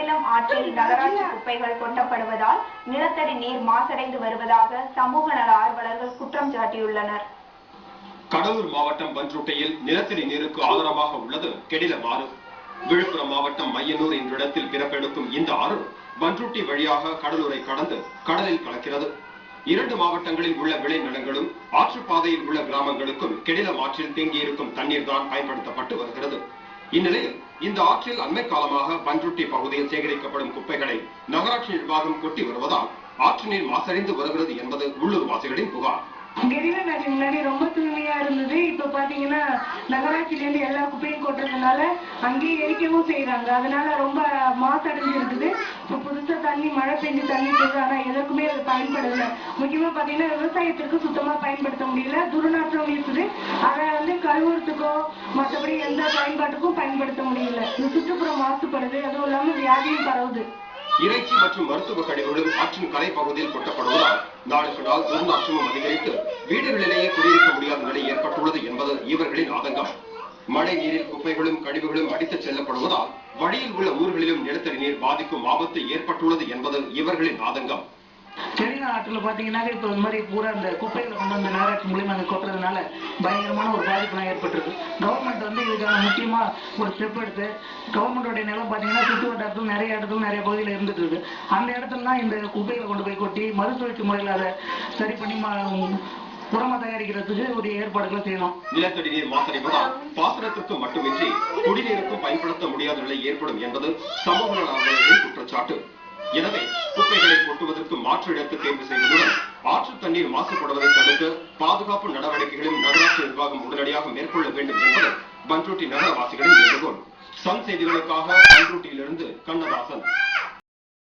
சேலம் ஆற்றில் நகராட்சி குப்பைகள் கொட்டப்படுவதால் நிலத்தடி நீர் மாசடைந்து வருவதாக சமூக நல ஆர்வலர்கள் குற்றம் சாட்டியுள்ளனர். கடலூர் மாவட்டம் பன்ருட்டியில் நிலத்தடி நீருக்கு ஆதாரமாக உள்ளது கெடிலம் ஆறு. விழுப்புரம் மாவட்டம் மையனூர் என்ற இடத்தில் பிறப்பெடுக்கும் இந்த ஆறு பன்ருட்டி வழியாக கடலூரை கடந்து கடலில் கலக்கிறது. 2 மாவட்டங்களில் உள்ள விளைநிலங்களும் ஆற்றுப்பாதையில் உள்ள கிராமங்களுக்கும் கெடிலம் ஆற்றில் தேங்கியிருக்கும் தண்ணீர் தான் பயன்படுத்தப்பட்டு வருகிறது. இந்நிலையில் இந்த ஆற்றில் அண்மை காலமாக பன்ருட்டி பகுதியில் சேகரிக்கப்படும் குப்பைகளை நகராட்சி நிர்வாகம் கொட்டி வருவதால் ஆற்று நீர் மாசடைந்து வருகிறது என்பது உள்ளூர் வாசிகளின் புகார். கெடிலம் நதி முன்னாடி ரொம்ப தூய்மையா இருந்தது. இப்ப பாத்தீங்கன்னா நகராட்சியில இருந்து எல்லா குப்பையும் கொட்டுறதுனால அங்கேயே எரிக்கவும் செய்யறாங்க. அதனால ரொம்ப மாசடைஞ்சு இருக்குது. இப்ப புதுசா தண்ணி மழை பெஞ்சு தண்ணி போகுது. ஆனா எதற்குமே அது பயன்படல. முக்கியமா பாத்தீங்கன்னா விவசாயத்திற்கு சுத்தமா பயன்படுத்த முடியல. துர்நாற்றம் வீசுது. அதை கழுவுறதுக்கோ மற்றபடி எந்த பயன்பாட்டுக்கும் பயன்படுத்த முடியல. சுற்றுப்புற மாசுபடுது. அதுவும் இல்லாம வியாதியும் பரவுது. இறைச்சி மற்றும் மருத்துவ கழிவுகளும் ஆற்றின் கரை பகுதியில் கொட்டப்படுவதால் நாளுக்கு நாள் துர்நாற்றமும் அதிகரித்து வீடுகளிலேயே குடியிருக்க முடியாத நிலை ஏற்பட்டுள்ளது என்பது இவர்களின் ஆதங்கம். மழை நீரில் குப்பைகளும் கழிவுகளும் அடித்துச் செல்லப்படுவதால் வழியில் உள்ள ஊர்களிலும் நிலத்தடி நீர் பாதிக்கும் ஆபத்து ஏற்பட்டுள்ளது என்பது இவர்களின் ஆதங்கம். சென்னை ஆற்றுல பாத்தீங்கன்னா இப்ப இந்த மாதிரி பூரா அந்த குப்பைகளை கொண்டு வந்து நகராட்சி மூலியமா அங்க கொட்டுறதுனால பயங்கரமான ஒரு பாதிப்பு ஏற்பட்டிருக்கு. கவர்மெண்ட் வந்து இதுக்கான முக்கியமா ஒரு ஸ்டெப் எடுத்து கவர்மெண்டோட நிலம் பாத்தீங்கன்னா சுற்று வட்டாரத்தில் நிறைய இடத்துல நிறைய பகுதியில் இருந்துட்டு இருக்கு. அந்த இடத்துலலாம் இந்த குப்பைகளை கொண்டு போய் கொட்டி மறுசுழற்சி முறையில் அதை சரி பண்ணி உரமா தயாரிக்கிறதுக்கு ஒரு ஏற்பாடுகளை செய்யணும். நிலத்தடி நீர் மாசடைவதால் பாசனத்திற்கு மட்டுமின்றி குடிநீருக்கும் பயன்படுத்த முடியாத நிலை ஏற்படும் என்பது சமூக நல ஆர்வலர்களின் குற்றச்சாட்டு. எனவே குப்பைகளை கொட்டுவதற்கு மாற்று இடத்தை தேர்வு செய்வதுடன் ஆற்று தண்ணீர் மாசுபடுவதை தடுக்க பாதுகாப்பு நடவடிக்கைகளையும் நகராட்சி நிர்வாகம் உடனடியாக மேற்கொள்ள வேண்டும் என்பது பன்ருட்டி நகரவாசிகளின் வேண்டுகோள். சன் செய்திகளுக்காக பன்ருட்டியிலிருந்து கண்ணதாசன்.